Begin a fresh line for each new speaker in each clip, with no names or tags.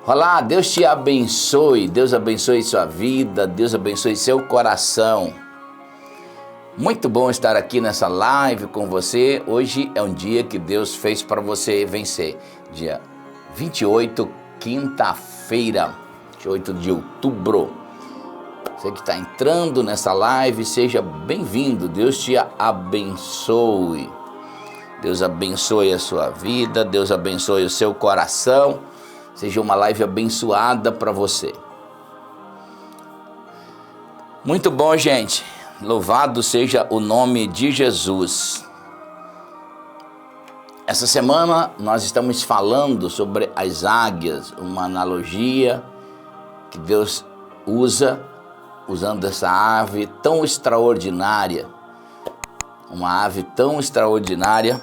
Olá, Deus te abençoe, Deus abençoe sua vida, Deus abençoe seu coração. Muito bom estar aqui nessa live com você. Hoje é um dia que Deus fez para você vencer. Dia 28, quinta-feira, 28 de outubro. Você que está entrando nessa live, seja bem-vindo. Deus te abençoe. Deus abençoe a sua vida, Deus abençoe o seu coração. Seja uma live abençoada para você. Muito bom, gente. Louvado seja o nome de Jesus. Essa semana nós estamos falando sobre as águias, uma analogia que Deus usa, usando essa ave tão extraordinária. Uma ave tão extraordinária.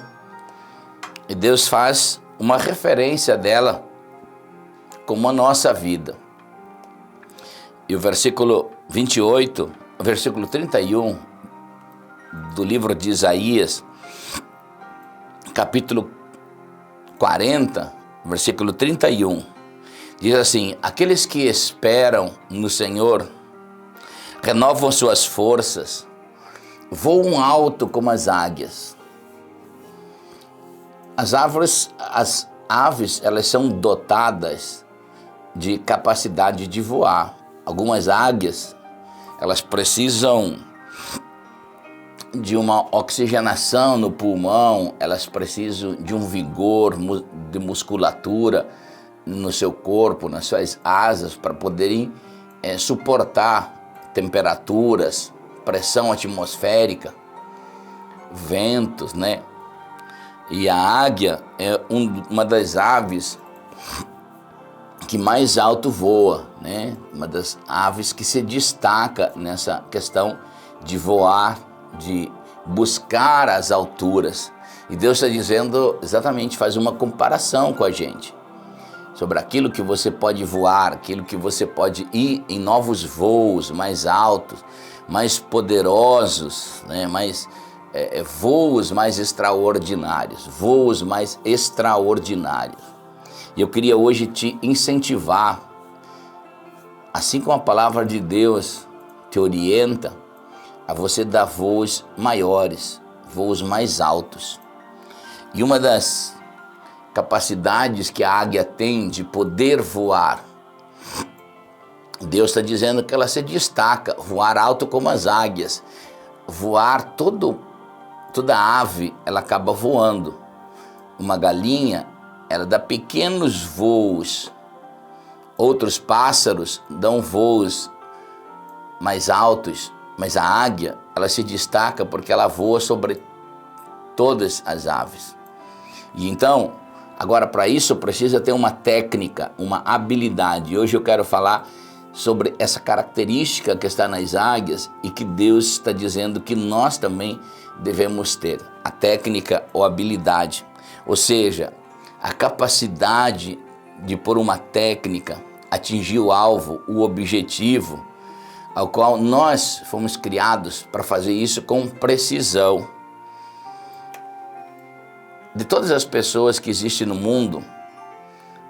E Deus faz uma referência dela como a nossa vida. E o versículo 28, o versículo 31 do livro de Isaías, capítulo 40, versículo 31, diz assim: aqueles que esperam no Senhor renovam suas forças, voam alto como as águias. As aves, elas são dotadas de capacidade de voar. Algumas águias, elas precisam de uma oxigenação no pulmão, elas precisam de um vigor de musculatura no seu corpo, nas suas asas, para poderem suportar temperaturas, pressão atmosférica, ventos, né? E a águia é uma das aves que mais alto voa, né? Uma das aves que se destaca nessa questão de voar, de buscar as alturas. E Deus está dizendo exatamente, faz uma comparação com a gente sobre aquilo que você pode voar, aquilo que você pode ir em novos voos mais altos, mais poderosos, né? Voos mais extraordinários, voos mais extraordinários. E eu queria hoje te incentivar, assim como a palavra de Deus te orienta, a você dar voos maiores, voos mais altos. E uma das capacidades que a águia tem de poder voar, Deus está dizendo que ela se destaca, voar alto como as águias. Voar, toda ave, ela acaba voando. Uma galinha, ela dá pequenos voos. Outros pássaros dão voos mais altos, mas a águia, ela se destaca porque ela voa sobre todas as aves. E então, agora para isso precisa ter uma técnica, uma habilidade. E hoje eu quero falar sobre essa característica que está nas águias e que Deus está dizendo que nós também devemos ter. A técnica ou habilidade, ou seja, a capacidade de, por uma técnica, atingir o alvo, o objetivo, ao qual nós fomos criados para fazer isso com precisão. De todas as pessoas que existem no mundo,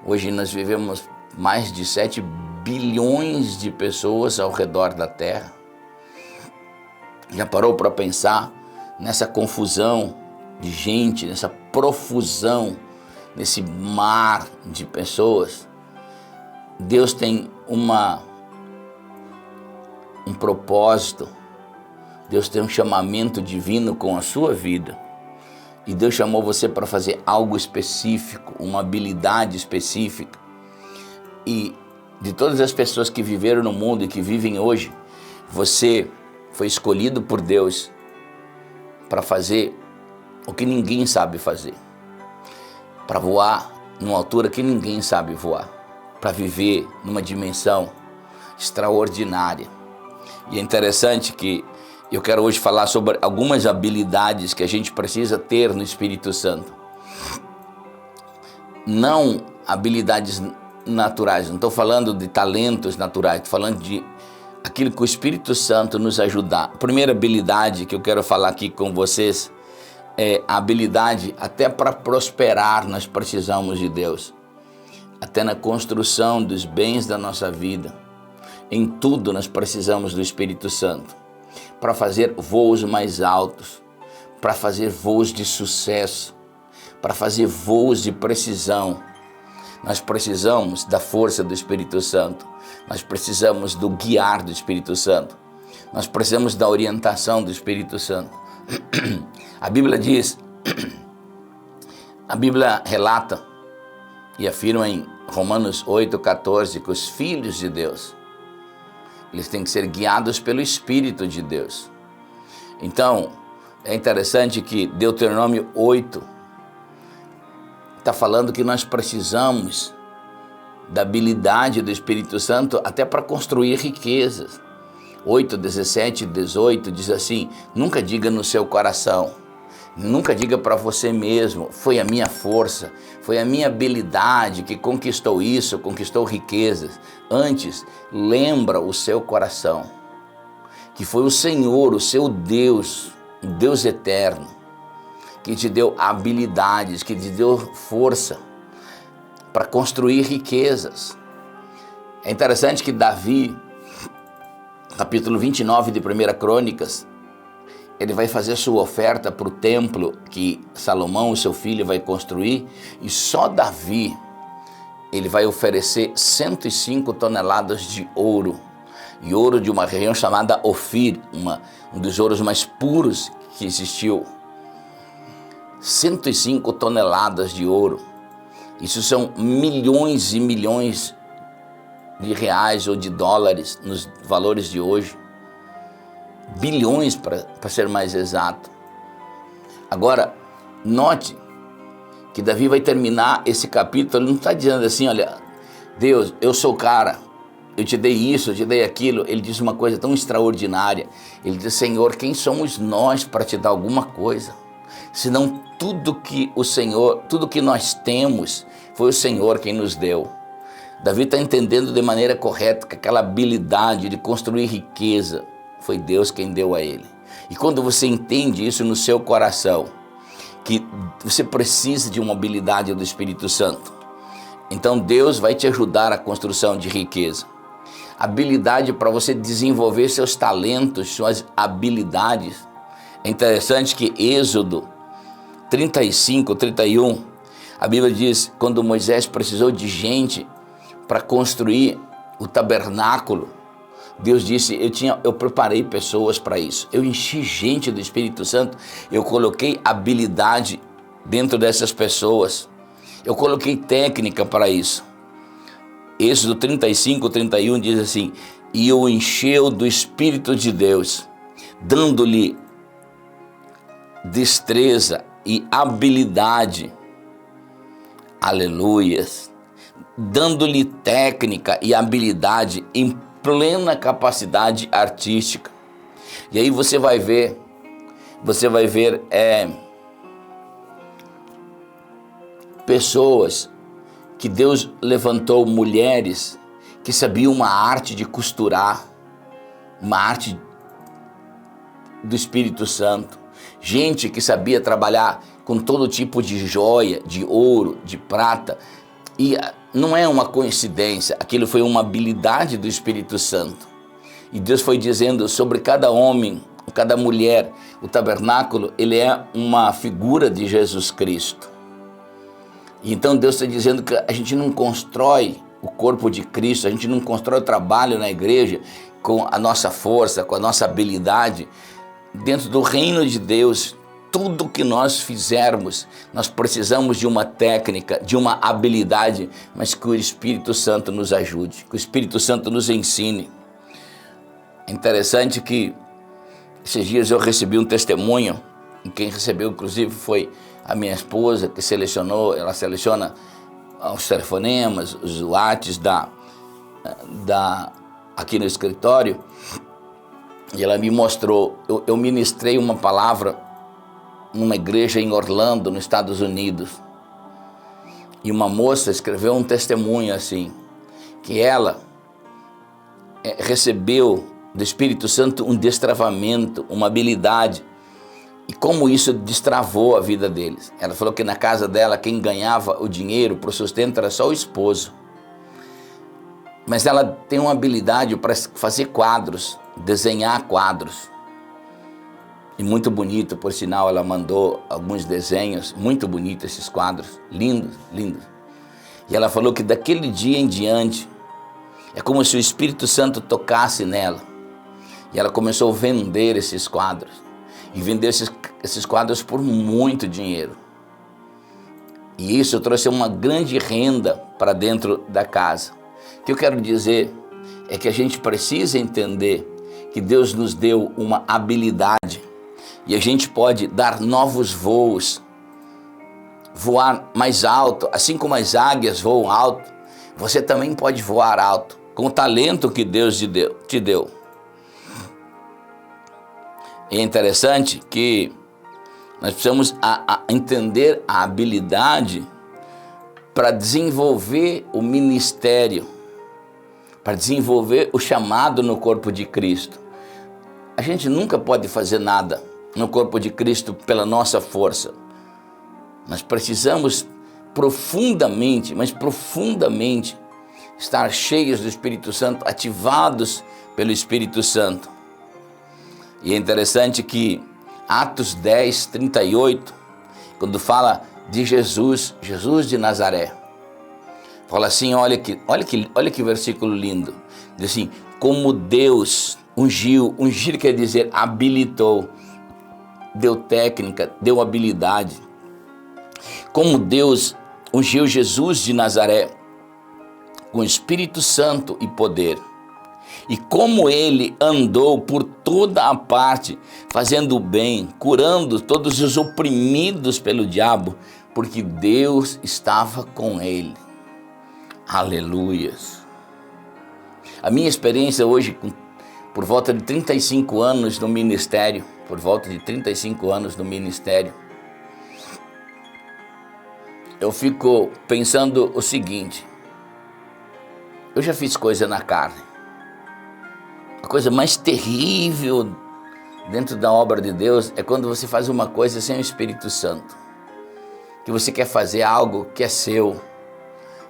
hoje nós vivemos mais de 7 bilhões de pessoas ao redor da Terra. Já parou para pensar nessa confusão de gente, nessa profusão, nesse mar de pessoas? Deus tem um propósito, Deus tem um chamamento divino com a sua vida. E Deus chamou você para fazer algo específico, uma habilidade específica. E de todas as pessoas que viveram no mundo e que vivem hoje, você foi escolhido por Deus para fazer o que ninguém sabe fazer. Para voar numa altura que ninguém sabe voar. Para viver numa dimensão extraordinária. E é interessante que eu quero hoje falar sobre algumas habilidades que a gente precisa ter no Espírito Santo. Não habilidades naturais, não estou falando de talentos naturais, estou falando de aquilo que o Espírito Santo nos ajudar. A primeira habilidade que eu quero falar aqui com vocês é a habilidade, até para prosperar nós precisamos de Deus. até na construção dos bens da nossa vida. Em tudo nós precisamos do Espírito Santo para fazer voos mais altos, para fazer voos de sucesso, para fazer voos de precisão. Nós precisamos da força do Espírito Santo, nós precisamos do guiar do Espírito Santo, nós precisamos da orientação do Espírito Santo. A Bíblia diz, a Bíblia relata e afirma em Romanos 8,14 que os filhos de Deus, eles têm que ser guiados pelo Espírito de Deus. Então, é interessante que Deuteronômio 8 está falando que nós precisamos da habilidade do Espírito Santo até para construir riquezas. 8, 17 e 18 diz assim: nunca diga no seu coração, nunca diga para você mesmo, foi a minha força, foi a minha habilidade que conquistou isso, conquistou riquezas. Antes, lembra o seu coração, que foi o Senhor, o seu Deus, o Deus eterno, que te deu habilidades, que te deu força para construir riquezas. É interessante que Davi, capítulo 29 de 1 Crônicas, ele vai fazer sua oferta para o templo que Salomão, o seu filho, vai construir, e só Davi, ele vai oferecer 105 toneladas de ouro, e ouro de uma região chamada Ofir, um dos ouros mais puros que existiu. 105 toneladas de ouro, isso são milhões e milhões de reais ou de dólares nos valores de hoje, bilhões para ser mais exato. Agora, note que Davi vai terminar esse capítulo, ele não está dizendo assim, olha, Deus, eu sou o cara, eu te dei isso, eu te dei aquilo. Ele diz uma coisa tão extraordinária, ele diz: Senhor, quem somos nós para te dar alguma coisa? Senão tudo que nós temos, foi o Senhor quem nos deu. Davi está entendendo de maneira correta que aquela habilidade de construir riqueza, foi Deus quem deu a ele. E quando você entende isso no seu coração, que você precisa de uma habilidade do Espírito Santo, então Deus vai te ajudar a construção de riqueza. Habilidade para você desenvolver seus talentos, suas habilidades. É interessante que Êxodo 35, 31, a Bíblia diz, quando Moisés precisou de gente para construir o tabernáculo, Deus disse, eu preparei pessoas para isso, eu enchi gente do Espírito Santo, eu coloquei habilidade dentro dessas pessoas, eu coloquei técnica para isso. Êxodo 35, 31 diz assim: e o encheu do Espírito de Deus, dando-lhe destreza e habilidade, aleluias, dando-lhe técnica e habilidade em plena capacidade artística. E aí você vai ver pessoas que Deus levantou, mulheres que sabiam uma arte de costurar, uma arte do Espírito Santo, gente que sabia trabalhar com todo tipo de joia, de ouro, de prata, e não é uma coincidência, aquilo foi uma habilidade do Espírito Santo. E Deus foi dizendo sobre cada homem, cada mulher, o tabernáculo, ele é uma figura de Jesus Cristo. E então Deus está dizendo que a gente não constrói o corpo de Cristo, a gente não constrói o trabalho na igreja com a nossa força, com a nossa habilidade. Dentro do reino de Deus, tudo que nós fizermos, nós precisamos de uma técnica, de uma habilidade, mas que o Espírito Santo nos ajude, que o Espírito Santo nos ensine. É interessante que esses dias eu recebi um testemunho, e quem recebeu inclusive foi a minha esposa, que ela seleciona os telefonemas, os whats aqui no escritório, e ela me mostrou, eu ministrei uma palavra numa igreja em Orlando, nos Estados Unidos, e uma moça escreveu um testemunho assim, que ela recebeu do Espírito Santo um destravamento, uma habilidade e como isso destravou a vida deles. Ela falou que na casa dela quem ganhava o dinheiro para o sustento era só o esposo. Mas ela tem uma habilidade para fazer quadros, desenhar quadros. E muito bonito, por sinal, ela mandou alguns desenhos, muito bonitos esses quadros, lindos, lindos. E ela falou que daquele dia em diante, é como se o Espírito Santo tocasse nela. E ela começou a vender esses quadros. E vendeu esses quadros por muito dinheiro. E isso trouxe uma grande renda para dentro da casa. O que eu quero dizer é que a gente precisa entender que Deus nos deu uma habilidade e a gente pode dar novos voos, voar mais alto, assim como as águias voam alto, você também pode voar alto, com o talento que Deus te deu. É interessante que nós precisamos entender a habilidade para desenvolver o ministério, para desenvolver o chamado no corpo de Cristo. A gente nunca pode fazer nada no corpo de Cristo pela nossa força. Nós precisamos profundamente, mas profundamente, estar cheios do Espírito Santo, ativados pelo Espírito Santo. E é interessante que Atos 10, 38, quando fala de Jesus de Nazaré, fala assim, olha que versículo lindo. Diz assim, como Deus ungiu quer dizer habilitou, deu técnica, deu habilidade. Como Deus ungiu Jesus de Nazaré com Espírito Santo e poder. E como ele andou por toda a parte, fazendo o bem, curando todos os oprimidos pelo diabo, porque Deus estava com ele. Aleluias. A minha experiência hoje, por volta de 35 anos no ministério, eu fico pensando o seguinte, eu já fiz coisa na carne. A coisa mais terrível dentro da obra de Deus é quando você faz uma coisa sem o Espírito Santo. Que você quer fazer algo que é seu.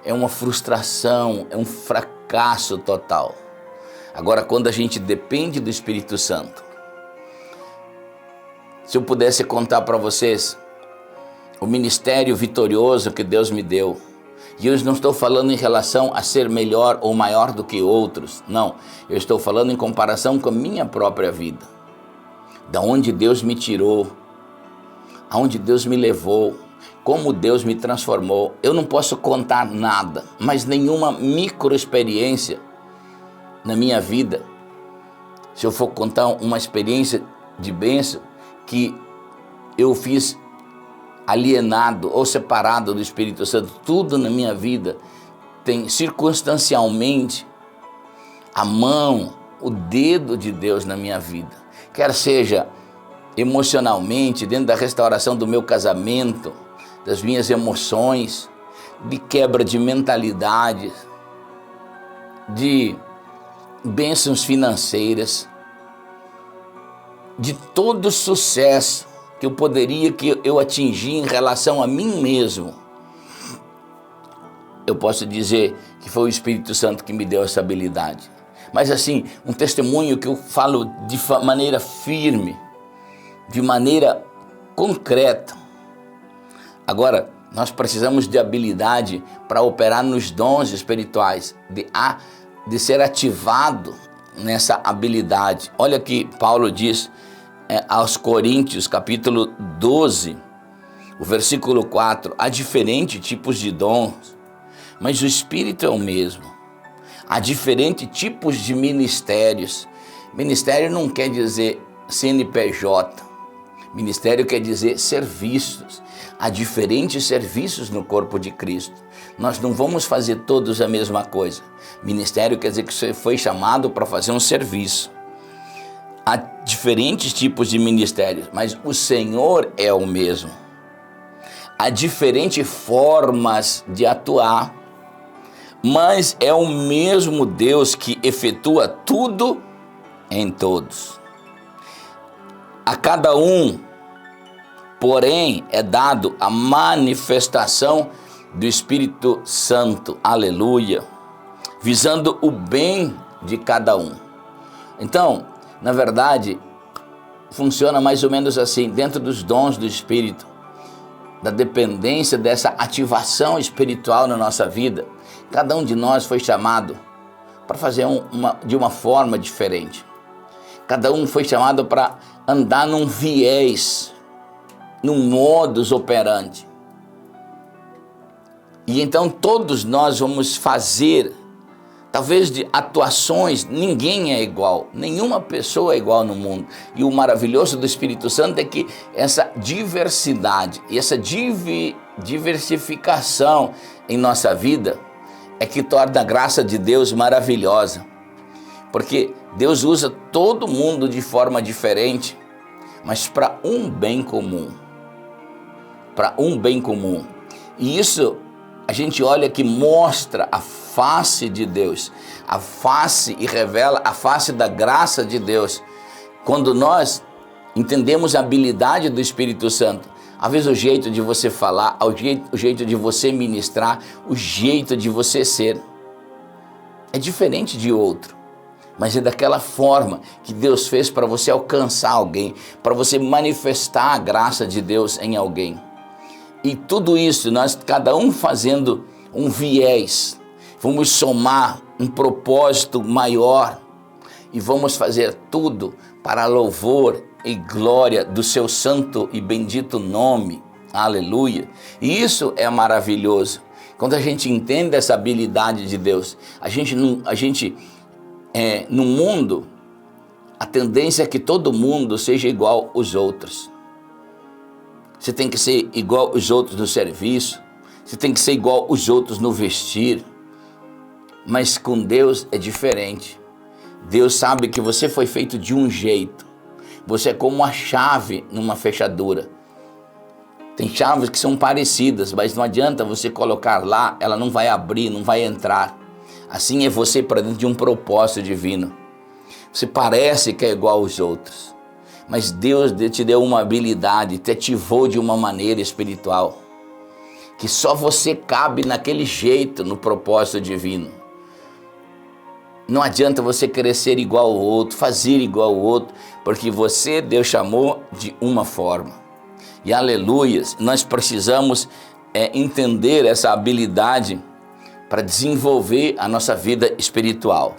É uma frustração, é um fracasso total. Agora, quando a gente depende do Espírito Santo, se eu pudesse contar para vocês o ministério vitorioso que Deus me deu, e eu não estou falando em relação a ser melhor ou maior do que outros, não. Eu estou falando em comparação com a minha própria vida. Da onde Deus me tirou, aonde Deus me levou, como Deus me transformou. Eu não posso contar nada, mas nenhuma microexperiência na minha vida. Se eu for contar uma experiência de bênção que eu fiz alienado ou separado do Espírito Santo, tudo na minha vida tem circunstancialmente a mão, o dedo de Deus na minha vida. Quer seja emocionalmente, dentro da restauração do meu casamento, das minhas emoções, de quebra de mentalidades, de bênçãos financeiras, de todo sucesso que eu atingi em relação a mim mesmo. Eu posso dizer que foi o Espírito Santo que me deu essa habilidade. Mas assim, um testemunho que eu falo de maneira firme, de maneira concreta. Agora, nós precisamos de habilidade para operar nos dons espirituais, de ser ativado nessa habilidade. Olha que Paulo diz aos Coríntios, capítulo 12, o versículo 4, há diferentes tipos de dons, mas o Espírito é o mesmo. Há diferentes tipos de ministérios. Ministério não quer dizer CNPJ, ministério quer dizer serviços. Há diferentes serviços no corpo de Cristo. Nós não vamos fazer todos a mesma coisa. Ministério quer dizer que você foi chamado para fazer um serviço. Há diferentes tipos de ministérios, mas o Senhor é o mesmo. Há diferentes formas de atuar, mas é o mesmo Deus que efetua tudo em todos. A cada um porém é dado a manifestação do Espírito Santo, aleluia, visando o bem de cada um. Então, na verdade, funciona mais ou menos assim, dentro dos dons do Espírito, da dependência dessa ativação espiritual na nossa vida, cada um de nós foi chamado para fazer de uma forma diferente. Cada um foi chamado para andar num viés, num modus operandi. E então todos nós vamos fazer, talvez de atuações, ninguém é igual, nenhuma pessoa é igual no mundo. E o maravilhoso do Espírito Santo é que essa diversidade e essa diversificação em nossa vida é que torna a graça de Deus maravilhosa. Porque Deus usa todo mundo de forma diferente, mas para um bem comum. Para um bem comum. E isso a gente olha que mostra a face de Deus, a face e revela a face da graça de Deus. Quando nós entendemos a habilidade do Espírito Santo, às vezes o jeito de você falar, o jeito de você ministrar, o jeito de você ser, é diferente de outro. Mas é daquela forma que Deus fez para você alcançar alguém, para você manifestar a graça de Deus em alguém. E tudo isso, nós cada um fazendo um viés, vamos somar um propósito maior e vamos fazer tudo para louvor e glória do seu santo e bendito nome. Aleluia! E isso é maravilhoso. Quando a gente entende essa habilidade de Deus, no mundo, a tendência é que todo mundo seja igual aos outros. Você tem que ser igual aos outros no serviço, você tem que ser igual aos outros no vestir. Mas com Deus é diferente. Deus sabe que você foi feito de um jeito. Você é como uma chave numa fechadura. Tem chaves que são parecidas, mas não adianta você colocar lá, ela não vai abrir, não vai entrar. Assim é você para dentro de um propósito divino. Você parece que é igual aos outros, mas Deus te deu uma habilidade, te ativou de uma maneira espiritual, que só você cabe naquele jeito no propósito divino. Não adianta você querer ser igual ao outro, fazer igual ao outro, porque você, Deus chamou de uma forma. E aleluias, nós precisamos entender essa habilidade para desenvolver a nossa vida espiritual.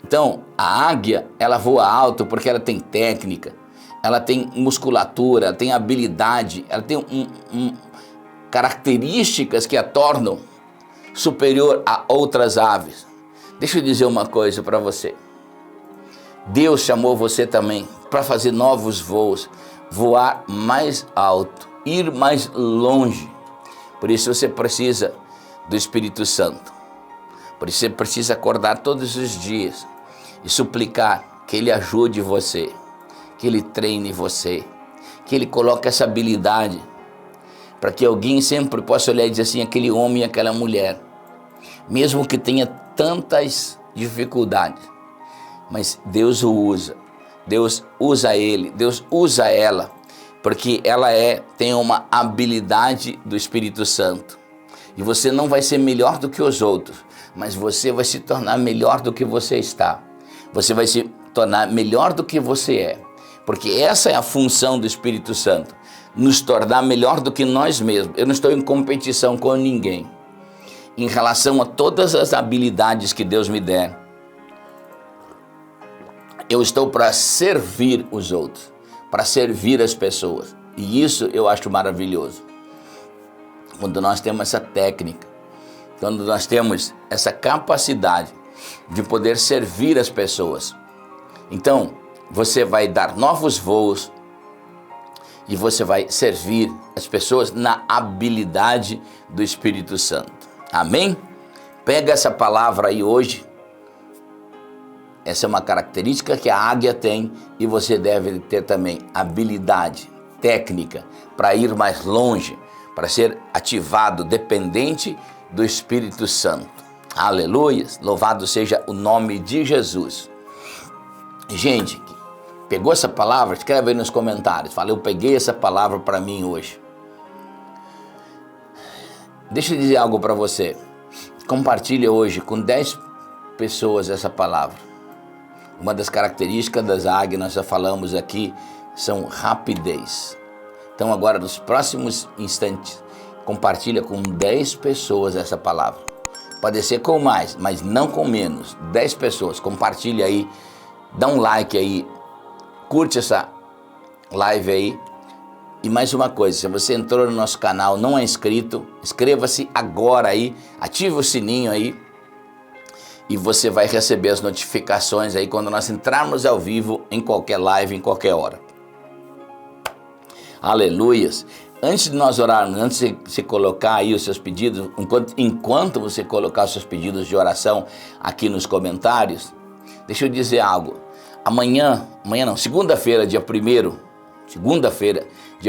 Então, a águia, ela voa alto porque ela tem técnica, ela tem musculatura, ela tem habilidade, ela tem características que a tornam superior a outras aves. Deixa eu dizer uma coisa para você. Deus chamou você também para fazer novos voos, voar mais alto, ir mais longe. Por isso você precisa do Espírito Santo. Por isso você precisa acordar todos os dias e suplicar que Ele ajude você, que Ele treine você, que Ele coloque essa habilidade para que alguém sempre possa olhar e dizer assim, aquele homem e aquela mulher, mesmo que tenha tantas dificuldades, mas Deus o usa, Deus usa ele, Deus usa ela, porque ela tem uma habilidade do Espírito Santo. E você não vai ser melhor do que os outros, mas você vai se tornar melhor do que você está. Você vai se tornar melhor do que você é, porque essa é a função do Espírito Santo, nos tornar melhor do que nós mesmos. Eu não estou em competição com ninguém em relação a todas as habilidades que Deus me der. Eu estou para servir os outros, para servir as pessoas. E isso eu acho maravilhoso. Quando nós temos essa técnica, quando nós temos essa capacidade de poder servir as pessoas. Então, você vai dar novos voos e você vai servir as pessoas na habilidade do Espírito Santo. Amém? Pega essa palavra aí hoje. Essa é uma característica que a águia tem e você deve ter também habilidade, técnica para ir mais longe, para ser ativado, dependente do Espírito Santo. Aleluia! Louvado seja o nome de Jesus. Gente, Pegou essa palavra? Escreve aí nos comentários. Fala, eu peguei essa palavra para mim hoje. Deixa eu dizer algo para você. Compartilha hoje com 10 pessoas essa palavra. Uma das características das águias, nós já falamos aqui, são rapidez. Então agora, nos próximos instantes, compartilha com 10 pessoas essa palavra. Pode ser com mais, mas não com menos. 10 pessoas, compartilha aí, dá um like aí, curte essa live aí. E mais uma coisa, se você entrou no nosso canal, não é inscrito, inscreva-se agora aí, ative o sininho aí e você vai receber as notificações aí quando nós entrarmos ao vivo em qualquer live, em qualquer hora. Aleluias! Antes de nós orarmos, antes de você colocar aí os seus pedidos, enquanto você colocar os seus pedidos de oração aqui nos comentários, deixa eu dizer algo. Segunda-feira, dia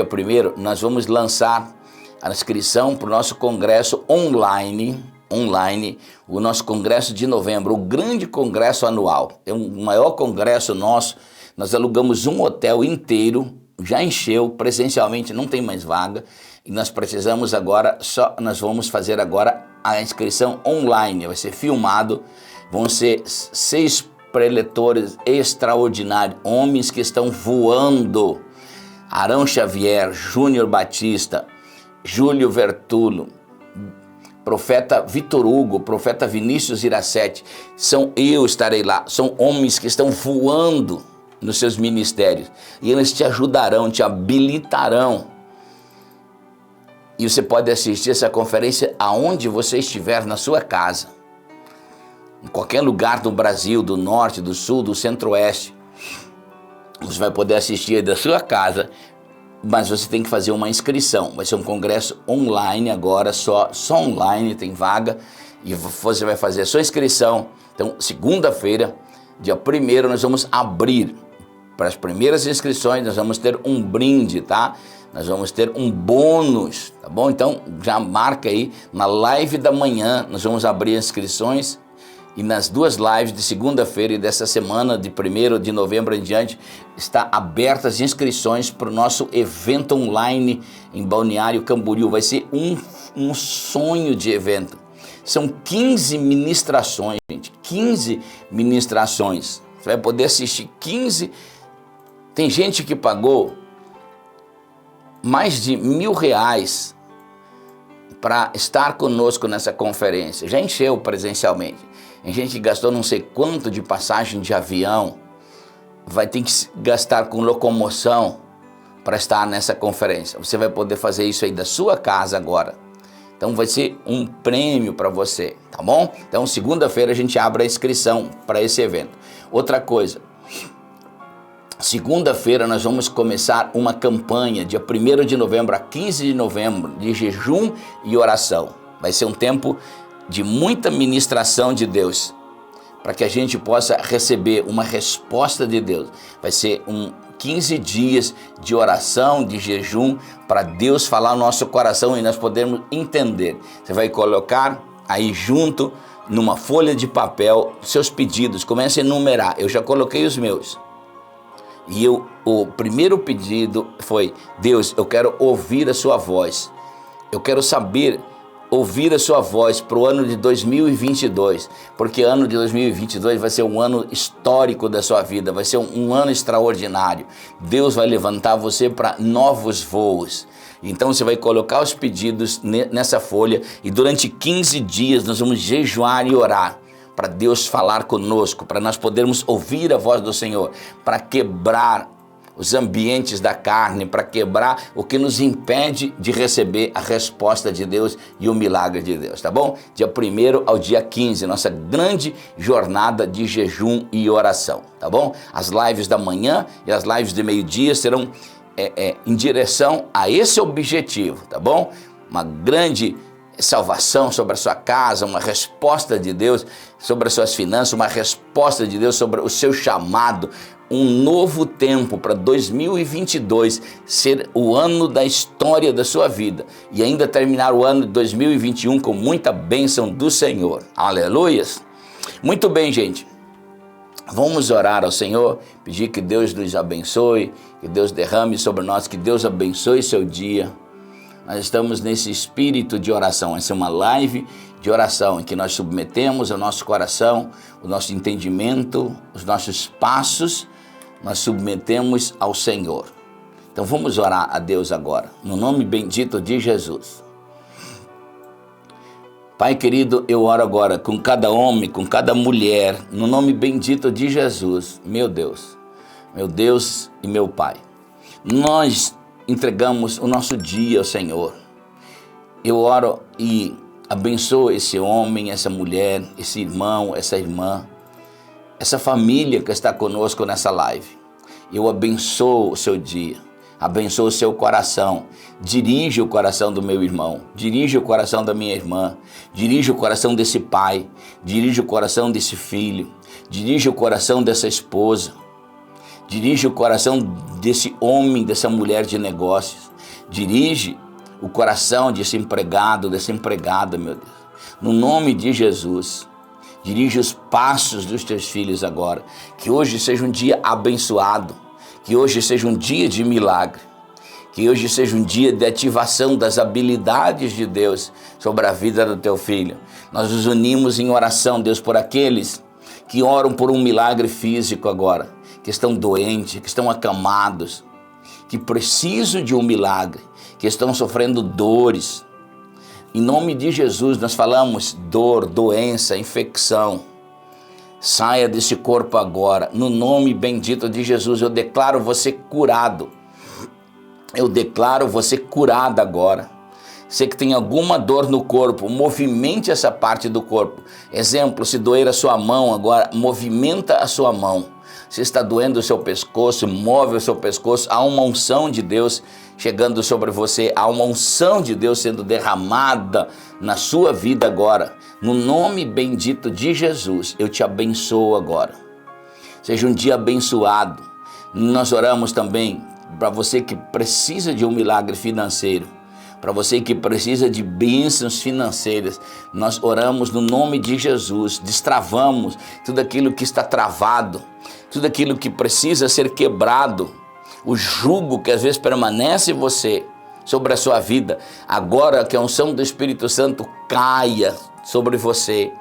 1º, nós vamos lançar a inscrição para o nosso congresso online, o nosso congresso de novembro, o grande congresso anual. É o maior congresso nosso, nós alugamos um hotel inteiro, já encheu, presencialmente não tem mais vaga, e nós precisamos agora, nós vamos fazer agora a inscrição online, vai ser filmado, vão ser 6 preletores extraordinários, homens que estão voando, Arão Xavier, Júnior Batista, Júlio Vertulo, profeta Vitor Hugo, profeta Vinícius Iracete, eu estarei lá, são homens que estão voando nos seus ministérios, e eles te ajudarão, te habilitarão, e você pode assistir essa conferência aonde você estiver na sua casa, em qualquer lugar do Brasil, do norte, do sul, do centro-oeste, você vai poder assistir da sua casa, mas você tem que fazer uma inscrição, vai ser um congresso online agora, só online, tem vaga, e você vai fazer a sua inscrição. Então, segunda-feira, dia 1º, nós vamos abrir. Para as primeiras inscrições, nós vamos ter um brinde, tá? Nós vamos ter um bônus, tá bom? Então, já marca aí, na live da manhã, nós vamos abrir inscrições, e nas 2 lives de segunda-feira e dessa semana, de 1º de novembro em diante, está abertas as inscrições para o nosso evento online em Balneário Camboriú. Vai ser um sonho de evento. São 15 ministrações, gente, 15 ministrações. Você vai poder assistir 15. Tem gente que pagou mais de R$1.000 para estar conosco nessa conferência. Já encheu presencialmente. Tem gente que gastou não sei quanto de passagem de avião, vai ter que gastar com locomoção para estar nessa conferência. Você vai poder fazer isso aí da sua casa agora. Então vai ser um prêmio para você, tá bom? Então segunda-feira a gente abre a inscrição para esse evento. Outra coisa, segunda-feira nós vamos começar uma campanha, dia 1º de novembro a 15 de novembro, de jejum e oração. Vai ser um tempo de muita ministração de Deus, para que a gente possa receber uma resposta de Deus. Vai ser 15 dias de oração, de jejum, para Deus falar no nosso coração e nós podermos entender. Você vai colocar aí junto, numa folha de papel, seus pedidos, comece a enumerar. Eu já coloquei os meus. E o primeiro pedido foi: Deus, eu quero ouvir a sua voz. Eu quero ouvir a sua voz para o ano de 2022, porque ano de 2022 vai ser um ano histórico da sua vida, vai ser um ano extraordinário. Deus vai levantar você para novos voos. Então você vai colocar os pedidos nessa folha e durante 15 dias nós vamos jejuar e orar para Deus falar conosco, para nós podermos ouvir a voz do Senhor, para quebrar os ambientes da carne, para quebrar o que nos impede de receber a resposta de Deus e o milagre de Deus, tá bom? Dia 1º ao dia 15, nossa grande jornada de jejum e oração, tá bom? As lives da manhã e as lives de meio-dia serão em direção a esse objetivo, tá bom? Uma grande salvação sobre a sua casa, uma resposta de Deus sobre as suas finanças, uma resposta de Deus sobre o seu chamado, um novo tempo para 2022 ser o ano da história da sua vida e ainda terminar o ano de 2021 com muita bênção do Senhor. Aleluias! Muito bem, gente. Vamos orar ao Senhor, pedir que Deus nos abençoe, que Deus derrame sobre nós, que Deus abençoe seu dia. Nós estamos nesse espírito de oração. Essa é uma live de oração em que nós submetemos o nosso coração, o nosso entendimento, os nossos passos, nós submetemos ao Senhor. Então vamos orar a Deus agora, no nome bendito de Jesus. Pai querido, eu oro agora com cada homem, com cada mulher, no nome bendito de Jesus, meu Deus e meu Pai. Nós entregamos o nosso dia ao Senhor. Eu oro e abençoo esse homem, essa mulher, esse irmão, essa irmã, essa família que está conosco nessa live. Eu abençoo o seu dia. Abençoa o seu coração, dirige o coração do meu irmão, dirige o coração da minha irmã, dirige o coração desse pai, dirige o coração desse filho, dirige o coração dessa esposa, dirige o coração desse homem, dessa mulher de negócios, dirige o coração desse empregado, dessa empregada, meu Deus. No nome de Jesus, dirige os passos dos teus filhos agora, que hoje seja um dia abençoado, que hoje seja um dia de milagre, que hoje seja um dia de ativação das habilidades de Deus sobre a vida do teu filho. Nós nos unimos em oração, Deus, por aqueles que oram por um milagre físico agora, que estão doentes, que estão acamados, que precisam de um milagre, que estão sofrendo dores. Em nome de Jesus nós falamos dor, doença, infecção. Saia desse corpo agora, no nome bendito de Jesus. Eu declaro você curado. Eu declaro você curada agora. Você que tem alguma dor no corpo, movimente essa parte do corpo. Exemplo, se doer a sua mão agora, movimenta a sua mão. Se está doendo o seu pescoço, move o seu pescoço. Há uma unção de Deus chegando sobre você. Há uma unção de Deus sendo derramada na sua vida agora. No nome bendito de Jesus, eu te abençoo agora. Seja um dia abençoado. Nós oramos também para você que precisa de um milagre financeiro. Para você que precisa de bênçãos financeiras, nós oramos no nome de Jesus, destravamos tudo aquilo que está travado, tudo aquilo que precisa ser quebrado, o jugo que às vezes permanece em você, sobre a sua vida, agora que a unção do Espírito Santo caia sobre você,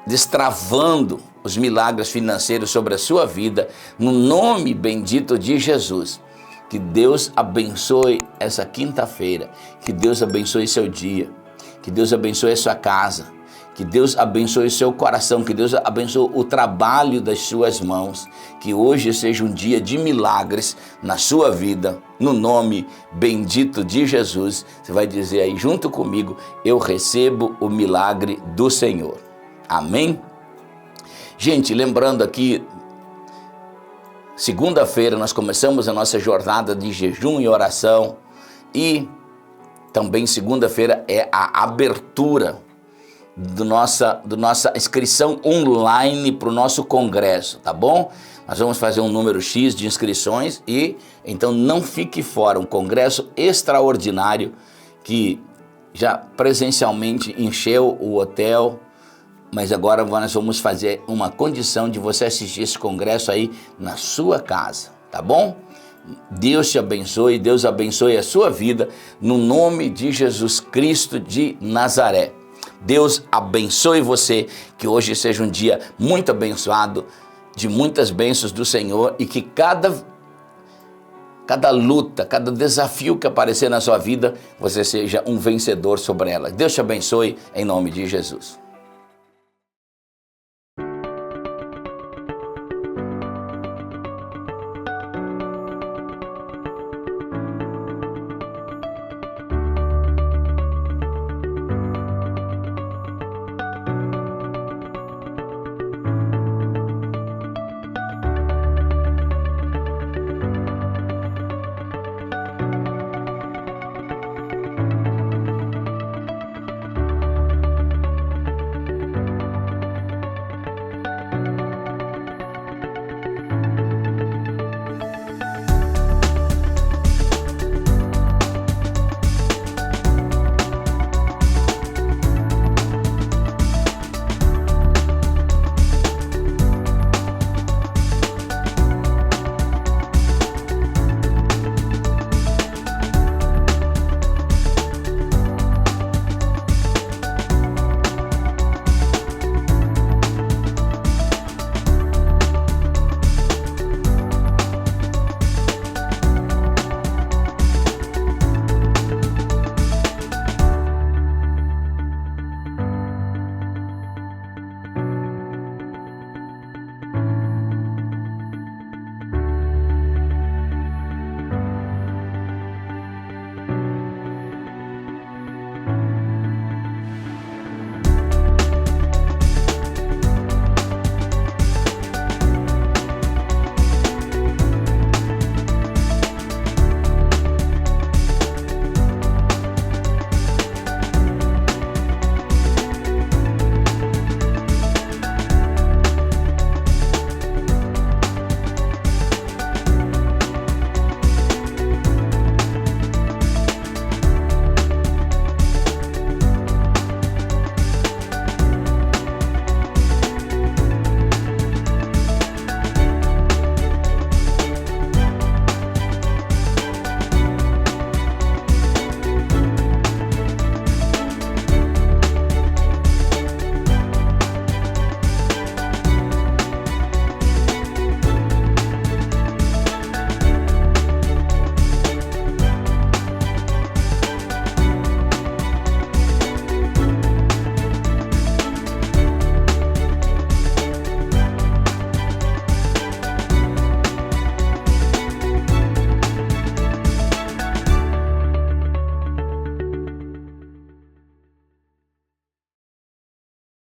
destravando os milagres financeiros sobre a sua vida, no nome bendito de Jesus. Que Deus abençoe essa quinta-feira, que Deus abençoe seu dia, que Deus abençoe a sua casa, que Deus abençoe o seu coração, que Deus abençoe o trabalho das suas mãos, que hoje seja um dia de milagres na sua vida, no nome bendito de Jesus. Você vai dizer aí junto comigo, eu recebo o milagre do Senhor. Amém? Gente, lembrando aqui, segunda-feira nós começamos a nossa jornada de jejum e oração e também segunda-feira é a abertura do nossa inscrição online para o nosso congresso, tá bom? Nós vamos fazer um número X de inscrições e então não fique fora, um congresso extraordinário que já presencialmente encheu o hotel, mas agora nós vamos fazer uma condição de você assistir esse congresso aí na sua casa, tá bom? Deus te abençoe, Deus abençoe a sua vida, no nome de Jesus Cristo de Nazaré. Deus abençoe você, que hoje seja um dia muito abençoado, de muitas bênçãos do Senhor e que cada luta, cada desafio que aparecer na sua vida, você seja um vencedor sobre ela. Deus te abençoe em nome de Jesus.